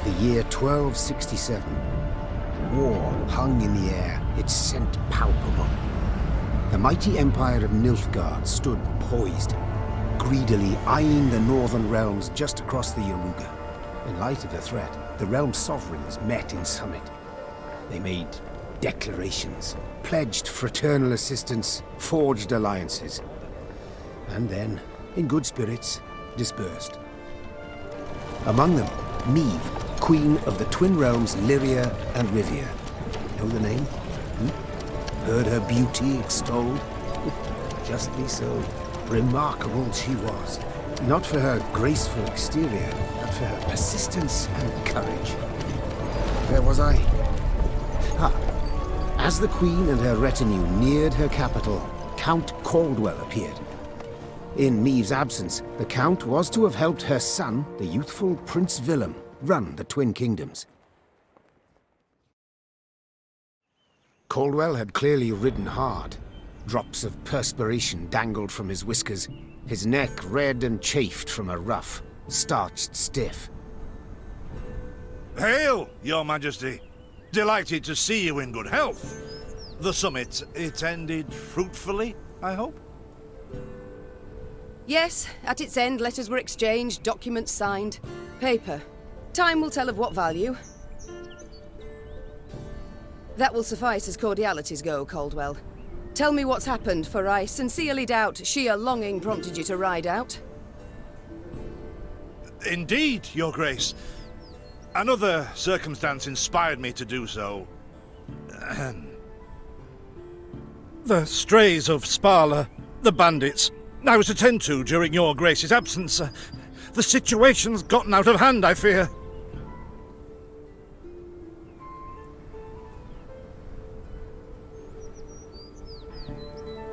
The year 1267. War hung in the air, its scent palpable. The mighty empire of Nilfgaard stood poised, greedily eyeing the northern realms just across the Yaruga. In light of the threat, the realm sovereigns met in summit. They made declarations, pledged fraternal assistance, forged alliances, and then, in good spirits, dispersed. Among them, Meve, Queen of the Twin Realms Lyria and Rivia. Know the name? Heard her beauty extolled? Justly so. Remarkable she was. Not for her graceful exterior, but for her persistence and courage. Where was I? As the Queen and her retinue neared her capital, Count Caldwell appeared. In Meve's absence, the Count was to have helped her son, the youthful Prince Willem, run the Twin Kingdoms. Caldwell had clearly ridden hard. Drops of perspiration dangled from his whiskers, his neck red and chafed from a ruff, starched stiff. Hail, Your Majesty! Delighted to see you in good health. The summit, it ended fruitfully, I hope? Yes, at its end, letters were exchanged, documents signed. Paper. Time will tell of what value. That will suffice as cordialities go, Caldwell. Tell me what's happened, for I sincerely doubt sheer longing prompted you to ride out. Indeed, Your Grace. Another circumstance inspired me to do so. The strays of Sparla, the bandits, I was to tend to during Your Grace's absence. The situation's gotten out of hand, I fear.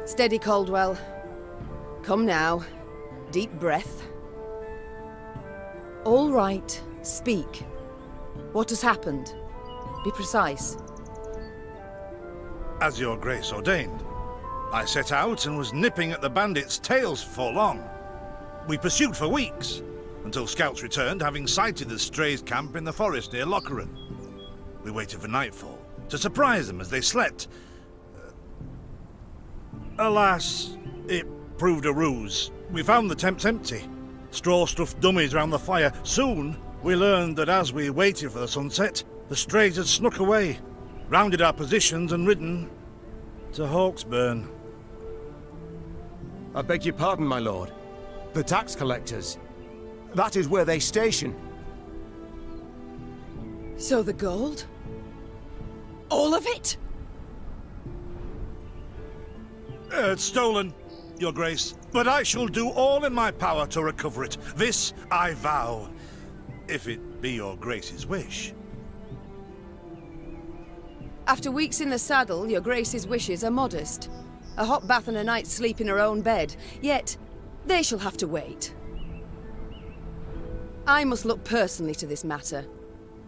Steady, Caldwell. Come now. Deep breath. All right, speak. What has happened? Be precise. As Your Grace ordained, I set out and was nipping at the bandits' tails for long. We pursued for weeks, until scouts returned, having sighted the strays' camp in the forest near Locheren. We waited for nightfall to surprise them as they slept. Alas, it proved a ruse. We found the tents empty. Straw-stuffed dummies round the fire. Soon, we learned that as we waited for the sunset, the strays had snuck away, rounded our positions and ridden to Hawksburn. I beg your pardon, my lord. The tax collectors. That is where they station. So the gold? All of it? It's stolen, Your Grace, but I shall do all in my power to recover it. This I vow, if it be Your Grace's wish. After weeks in the saddle, Your Grace's wishes are modest. A hot bath and a night's sleep in her own bed. Yet, they shall have to wait. I must look personally to this matter.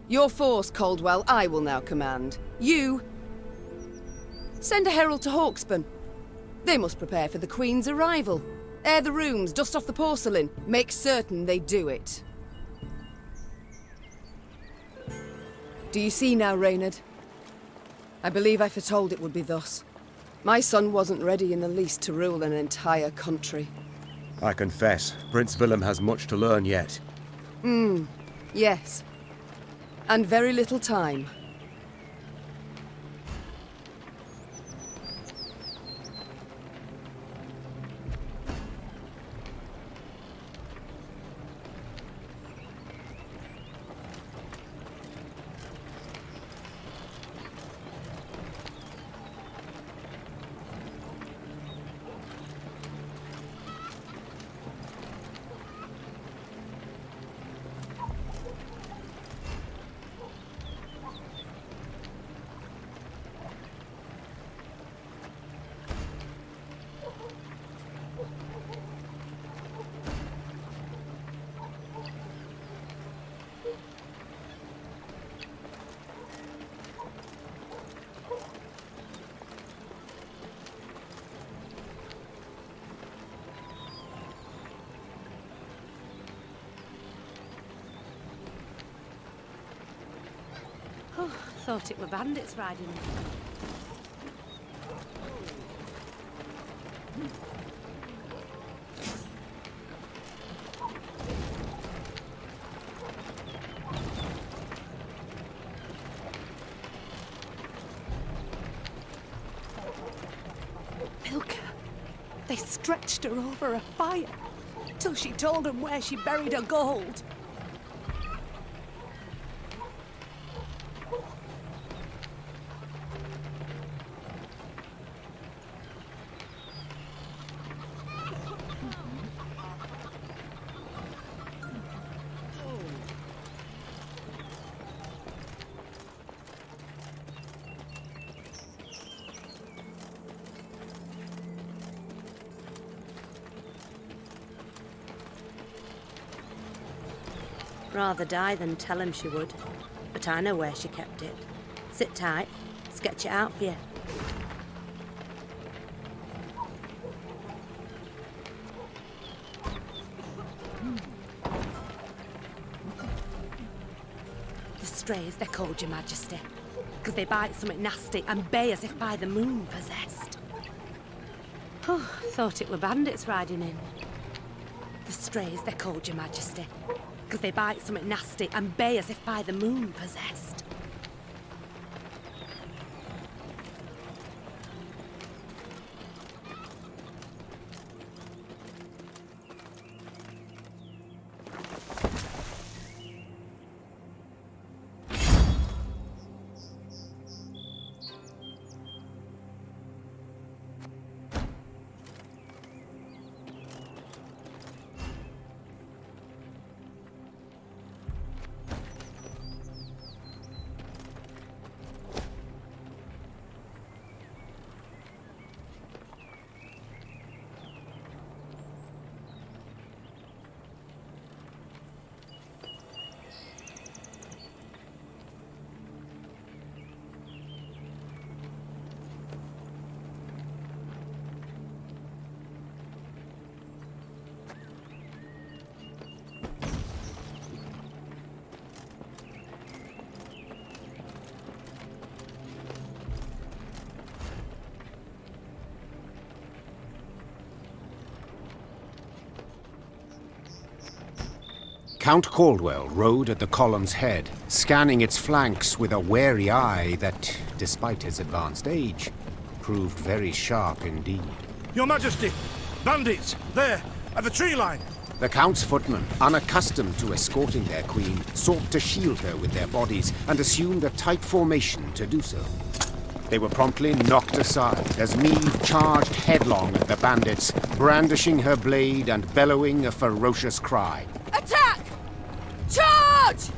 Your force, Caldwell, I will now command. You... send a herald to Hawksburn. They must prepare for the Queen's arrival. Air the rooms, dust off the porcelain. Make certain they do it. Do you see now, Reynard? I believe I foretold it would be thus. My son wasn't ready in the least to rule an entire country. I confess, Prince Willem has much to learn yet. Yes. And very little time. thought it were bandits riding in. Milka. They stretched her over a fire till she told them where she buried her gold. Rather die than tell him she would. But I know where she kept it. Sit tight, sketch it out for you. The strays, they're called, Your Majesty, because they bite something nasty and bay as if by the moon possessed. Oh, thought it were bandits riding in. The strays, they're called, Your Majesty, because they bite something nasty and bay as if by the moon possessed. Count Caldwell rode at the column's head, scanning its flanks with a wary eye that, despite his advanced age, proved very sharp indeed. Your Majesty! Bandits! There! At the tree line! The Count's footmen, unaccustomed to escorting their queen, sought to shield her with their bodies and assumed a tight formation to do so. They were promptly knocked aside as Meve charged headlong at the bandits, brandishing her blade and bellowing a ferocious cry. Attack! Charge!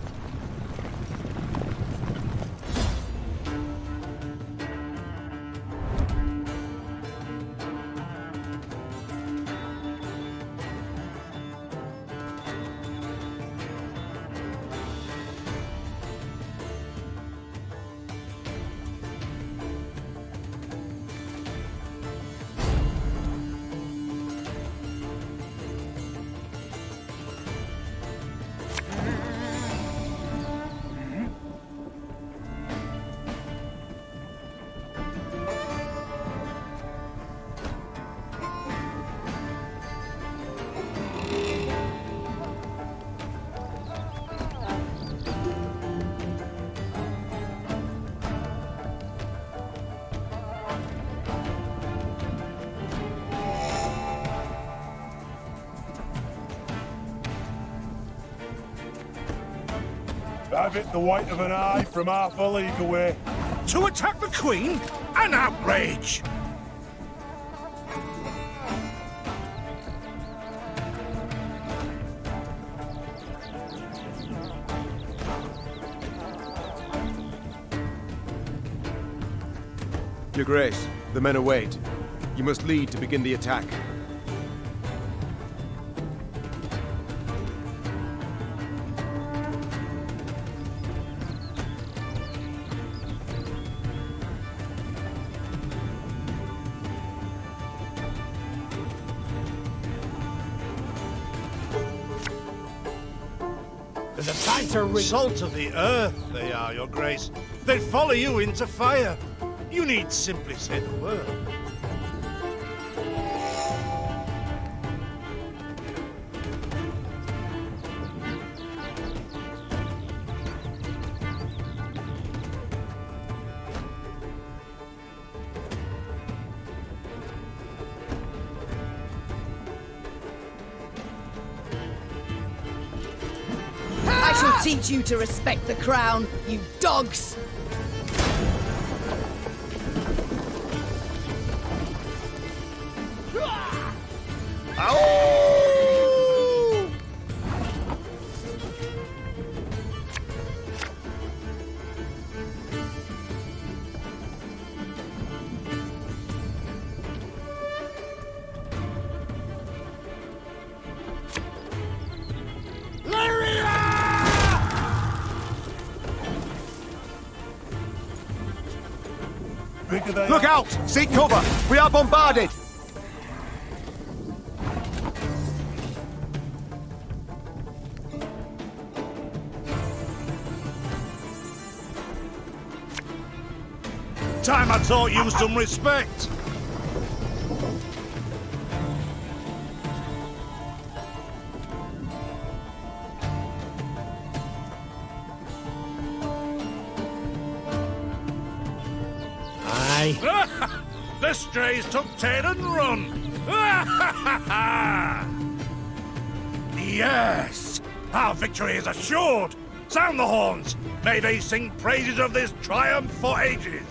Have it the white of an eye from half a league away. To attack the Queen? An outrage! Your Grace, the men await. You must lead to begin the attack. There's a sight to read. Salt of the earth, they are, your grace. They'd follow you into fire. You need simply say the word. I shall teach you to respect the crown, you dogs! Bigger they Look are. out! Seek cover! We are bombarded! Time I taught you some respect. Aye. The strays took tail and run. Yes, our victory is assured. Sound the horns. May they sing praises of this triumph for ages.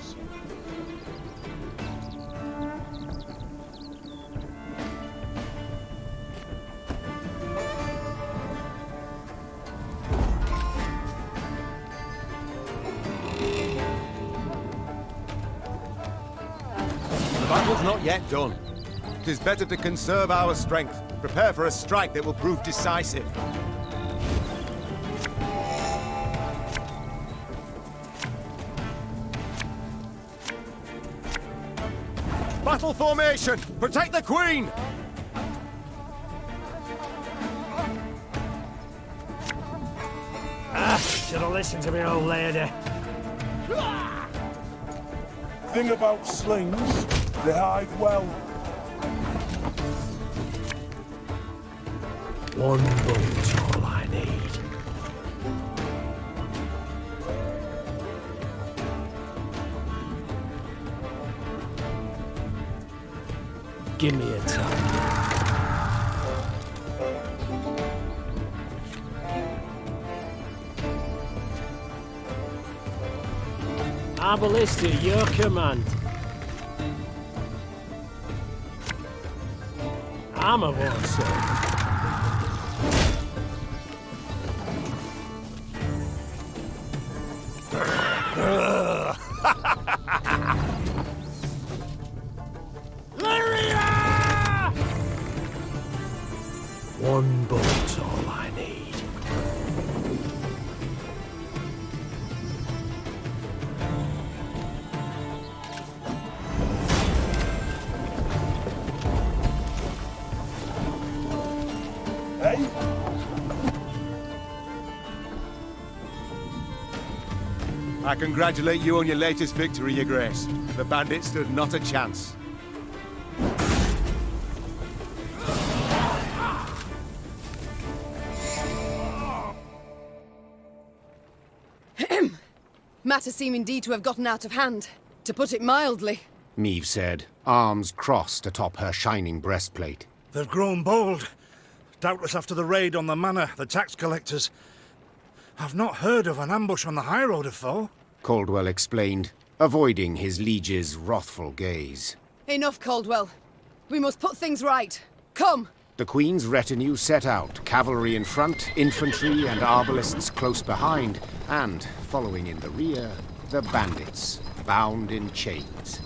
The battle's not yet done. It is better to conserve our strength, prepare for a strike that will prove decisive. Battle formation! Protect the Queen! Should have listened to me old lady. Thing about slings, they hide well. One bullet's all I need. Give me a time. Our ballista, your command. I'm a war sir. One bullet's all I need. Hey? I congratulate you on your latest victory, Your Grace. The bandits stood not a chance. Matters seem indeed to have gotten out of hand, to put it mildly. Meve said, arms crossed atop her shining breastplate. They've grown bold. Doubtless after the raid on the manor, the tax collectors. I've not heard of an ambush on the high road before. Caldwell explained, avoiding his liege's wrathful gaze. Enough, Caldwell. We must put things right. Come! The Queen's retinue set out, cavalry in front, infantry and arbalists close behind, and, following in the rear, the bandits, bound in chains.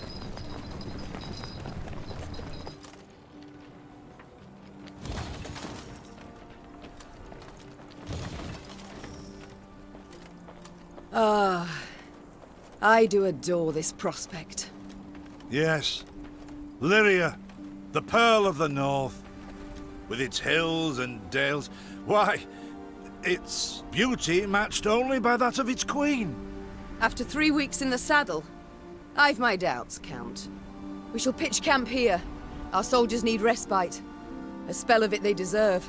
I do adore this prospect. Yes. Lyria, the Pearl of the North. With its hills and dales. Why, its beauty matched only by that of its queen. After 3 weeks in the saddle, I've my doubts, Count. We shall pitch camp here. Our soldiers need respite. A spell of it they deserve.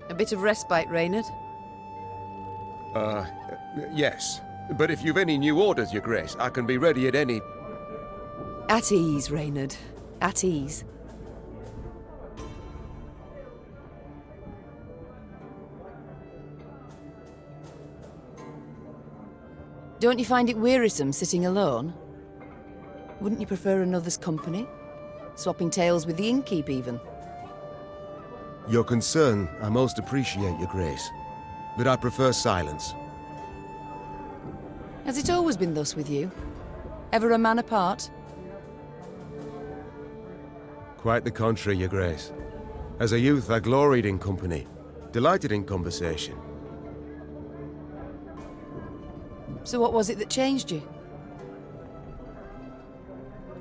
A bit of respite, Reynard? Yes. But if you've any new orders, Your Grace, I can be ready at any... At ease, Reynard. At ease. Don't you find it wearisome sitting alone? Wouldn't you prefer another's company? Swapping tales with the innkeep, even? Your concern, I most appreciate, Your Grace. But I prefer silence. Has it always been thus with you? Ever a man apart? Quite the contrary, Your Grace. As a youth, I gloried in company, delighted in conversation. So what was it that changed you?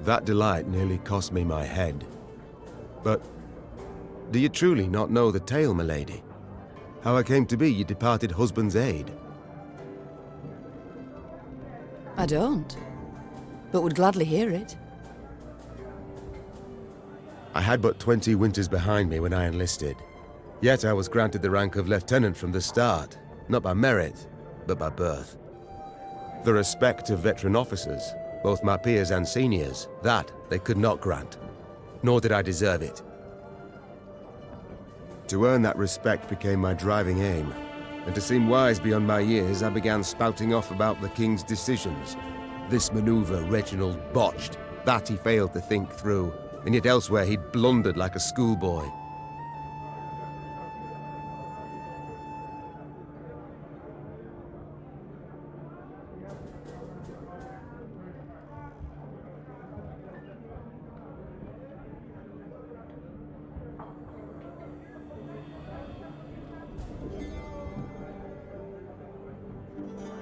That delight nearly cost me my head. But do you truly not know the tale, milady? How I came to be your departed husband's aide? I don't, but would gladly hear it. I had but 20 winters behind me when I enlisted. Yet I was granted the rank of lieutenant from the start, not by merit, but by birth. The respect of veteran officers, both my peers and seniors, that they could not grant, nor did I deserve it. To earn that respect became my driving aim, and to seem wise beyond my years, I began spouting off about the king's decisions. This maneuver Reginald botched, that he failed to think through, and yet elsewhere he'd blundered like a schoolboy.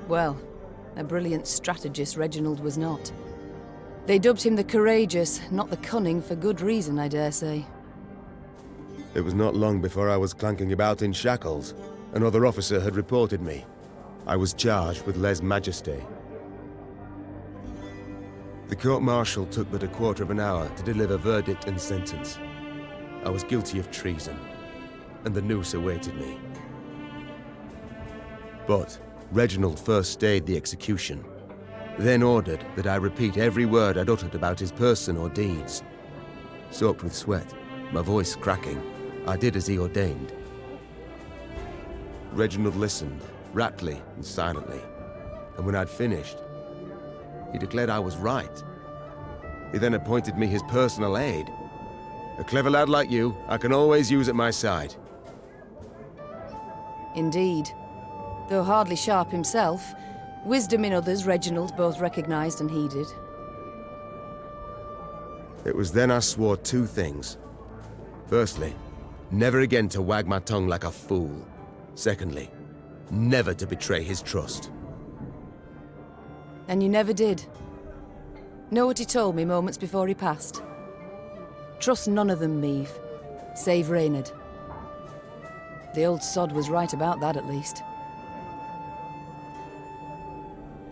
Well, a brilliant strategist Reginald was not. They dubbed him the courageous, not the cunning, for good reason, I dare say. It was not long before I was clanking about in shackles. Another officer had reported me. I was charged with lèse-majesté. The court-martial took but a quarter of an hour to deliver verdict and sentence. I was guilty of treason, and the noose awaited me. But Reginald first stayed the execution, then ordered that I repeat every word I'd uttered about his person or deeds. Soaked with sweat, my voice cracking, I did as he ordained. Reginald listened, raptly and silently, and when I'd finished, he declared I was right. He then appointed me his personal aide. A clever lad like you, I can always use at my side. Indeed. Though hardly sharp himself, wisdom in others Reginald both recognized and heeded. It was then I swore two things. Firstly, never again to wag my tongue like a fool. Secondly, never to betray his trust. And you never did. Know what he told me moments before he passed? Trust none of them, Meve, save Reynard. The old sod was right about that, at least.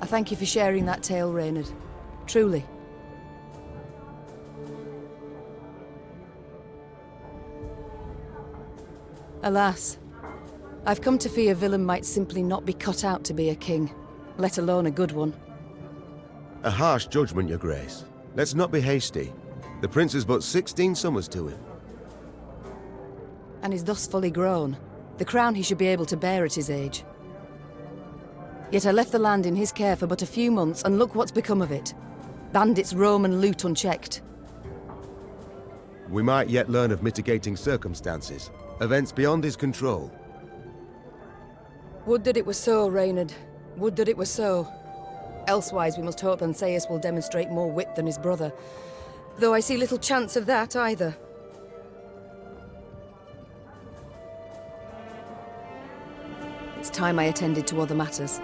I thank you for sharing that tale, Reynard. Truly. Alas, I've come to fear Willem might simply not be cut out to be a king, let alone a good one. A harsh judgment, Your Grace. Let's not be hasty. The prince is but 16 summers to him. And is thus fully grown. The crown he should be able to bear at his age. Yet I left the land in his care for but a few months, and look what's become of it. Bandits roam and loot unchecked. We might yet learn of mitigating circumstances, events beyond his control. Would that it were so, Reynard. Would that it were so. Elsewise we must hope Ancaeus will demonstrate more wit than his brother, though I see little chance of that either. It's time I attended to other matters.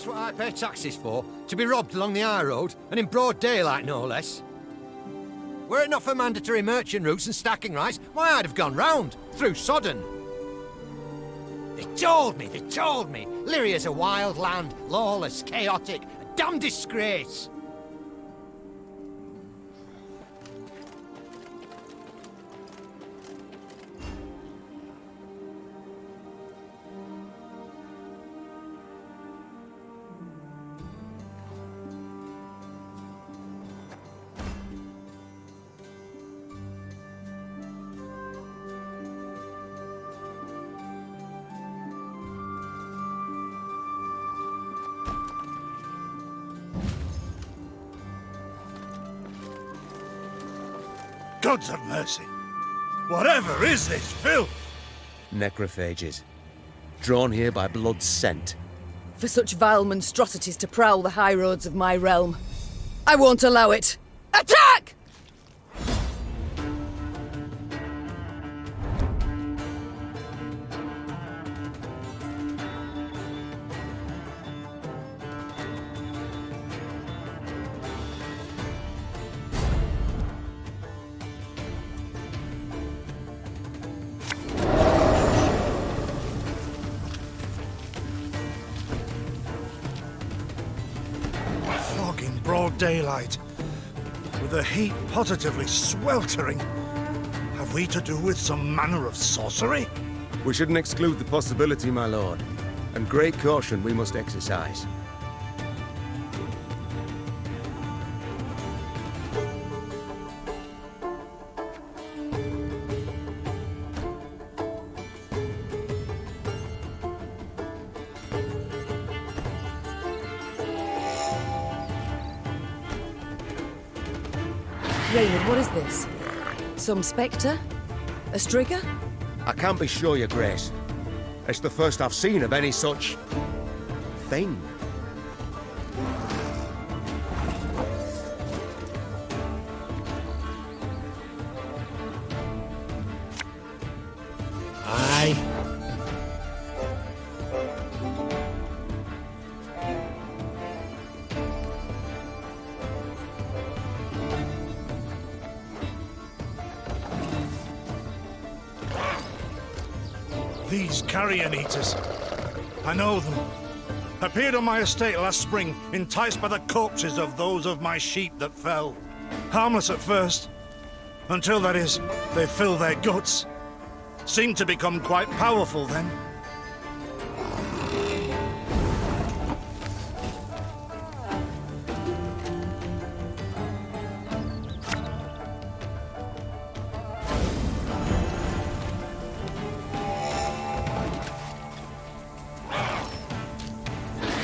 what I pay taxes for? To be robbed along the high road, and in broad daylight, no less? Were it not for mandatory merchant routes and stacking rights, why, I'd have gone round, through Sodden. They told me, Lyria's a wild land, lawless, chaotic, a damn disgrace. Gods have mercy. Whatever is this filth? Necrophages. Drawn here by blood's scent. For such vile monstrosities to prowl the high roads of my realm, I won't allow it. Attack! In broad daylight, with the heat positively sweltering. Have we to do with some manner of sorcery? We shouldn't exclude the possibility, my lord. And great caution we must exercise. Reynard, what is this? Some spectre? A strigger? I can't be sure, your grace. It's the first I've seen of any such... thing. Aye. These carrion eaters. I know them. Appeared on my estate last spring, enticed by the corpses of those of my sheep that fell. Harmless at first. Until, that is, they fill their guts. Seemed to become quite powerful then.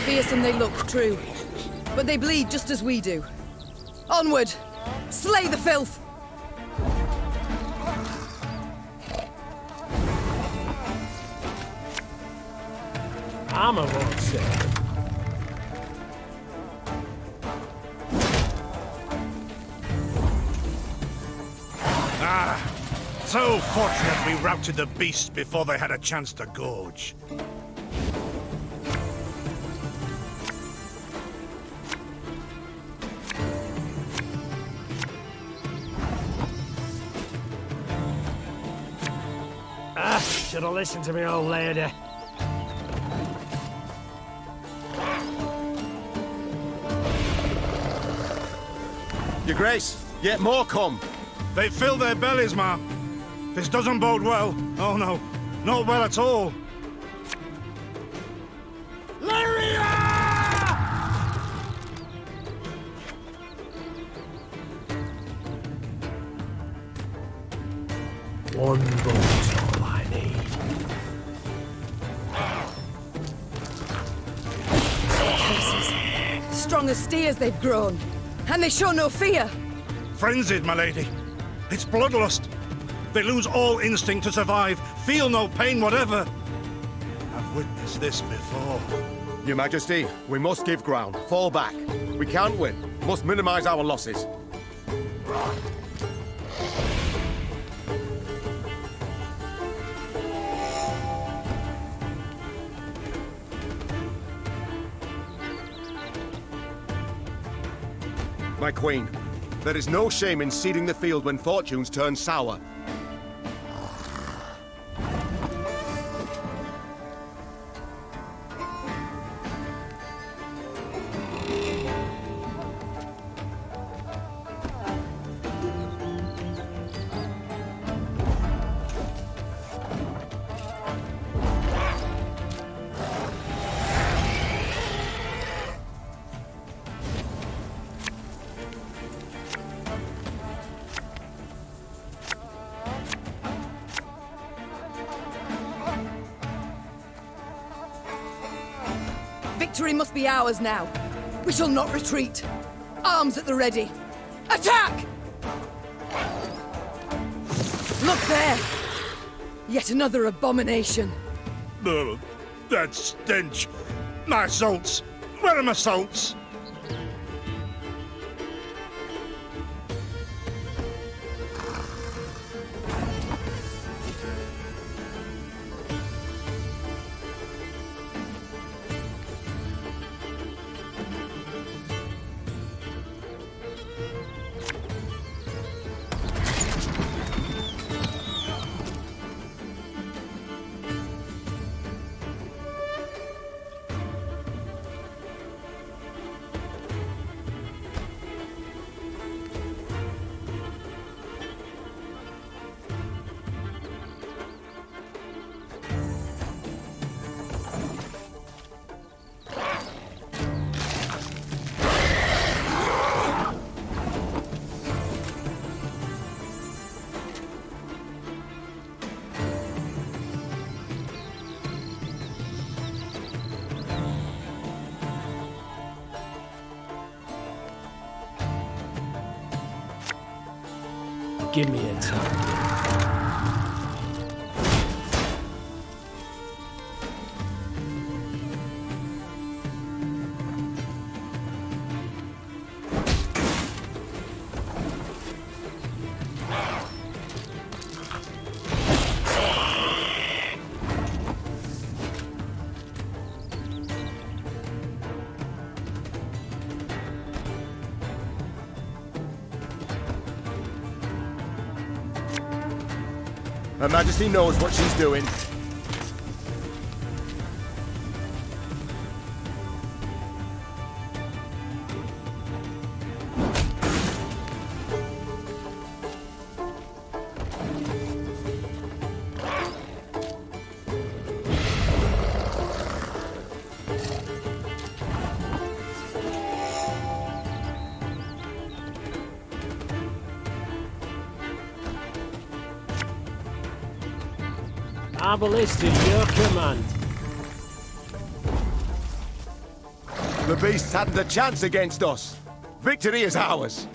Fearsome they look, true. But they bleed just as we do. Onward! Slay the filth! Armor won't save. So fortunate we routed the beasts before they had a chance to gorge. Should have listened to me old lady. Your grace, yet more come. They fill their bellies, ma'am. This doesn't bode well. Oh no, not well at all. Lyria! One bullet's all I need. Curses. Strong as steers they've grown. And they show no fear. Frenzied, my lady. It's bloodlust. They lose all instinct to survive, feel no pain whatever. I've witnessed this before. Your Majesty, we must give ground. Fall back. We can't win. Must minimize our losses. My queen, there is no shame in ceding the field when fortunes turn sour. Victory must be ours now. We shall not retreat. Arms at the ready. Attack! Look there! Yet another abomination. Ugh, that stench. My salts. Where are my salts? Give me a time. Her Majesty knows what she's doing. Arbalest to your command. The beasts hadn't a chance against us. Victory is ours.